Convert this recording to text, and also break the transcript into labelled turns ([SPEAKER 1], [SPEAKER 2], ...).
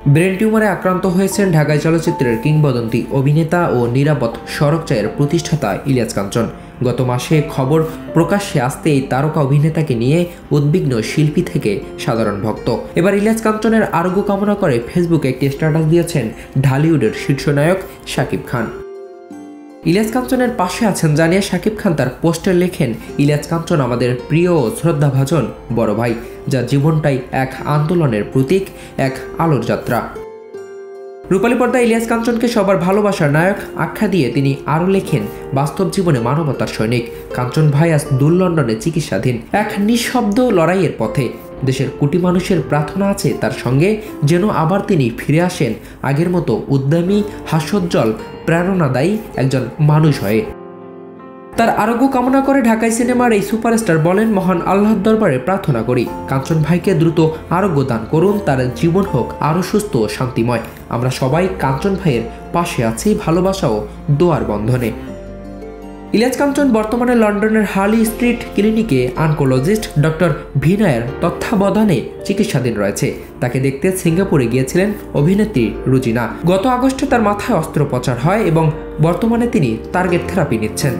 [SPEAKER 1] Brain টিউমারে আক্রান্ত হয়েছেন ঢাকাই চলচ্চিত্রের কিংবদন্তি অভিনেতা ও নিরাপদ সড়কচায়ের প্রতিষ্ঠাতা ইলিয়াস কাঞ্চন। গত মাসে খবর প্রকাশ্যে আসতে এই তারকা অভিনেতাকে নিয়ে উদ্বিগ্ন শিল্পী থেকে সাধারণ ভক্ত। এবার ইলিয়াস কাঞ্চনের আরোগ্য কামনা করে ফেসবুকে একটি স্ট্যাটাস দিয়েছেন ঢালিউডের শীর্ষনায়ক শাকিব খান। ইলিয়াস কাঞ্চনের পাশে আছেন জানিয়ে শাকিব খান তার পোস্টে লেখেন, ইলিয়াস কাঞ্চন আমাদের প্রিয় ও শ্রদ্ধাভাজন বড় ভাই, যার জীবনটাই এক আন্দোলনের প্রতীক, এক আলোর যাত্রা। রূপালী পর্দায় ইলিয়াস কাঞ্চনকে সবার ভালোবাসার নায়ক আখ্যা দিয়ে তিনি আরও লেখেন, বাস্তব জীবনে মানবতার সৈনিক কাঞ্চন ভাই আজ দূর লন্ডনে চিকিৎসাধীন, এক নিঃশব্দ লড়াইয়ের পথে। দেশের কোটি মানুষের প্রার্থনা আছে তার সঙ্গে যেন আবার তিনি ফিরে আসেন আগের মতো উদ্যমী, হাস্যোজ্জ্বল, প্রেরণাদায়ী একজন মানুষ হয়ে। তার আরোগ্য কামনা করে ঢাকাই সিনেমার এই সুপারস্টার বলেন, মহান আল্লাহর দরবারে প্রার্থনা করি কাঞ্চন ভাইকে দ্রুত আরোগ্য দান করুন, তার জীবন হোক আরও সুস্থ ও শান্তিময়। আমরা সবাই কাঞ্চন ভাইয়ের পাশে আছি ভালোবাসা ও দোয়ার বন্ধনে। ইলিয়াস কাঞ্চন বর্তমানে লন্ডনের হার্লি স্ট্রিট ক্লিনিকে অনকোলজিস্ট ডক্টর ভিনায়ের তত্ত্বাবধানে চিকিৎসাধীন রয়েছে। তাকে দেখতে সিঙ্গাপুরে গিয়েছিলেন অভিনেত্রী রুজিনা। গত আগস্টে তার মাথায় অস্ত্রোপচার হয় এবং বর্তমানে তিনি টার্গেট থেরাপি নিচ্ছেন।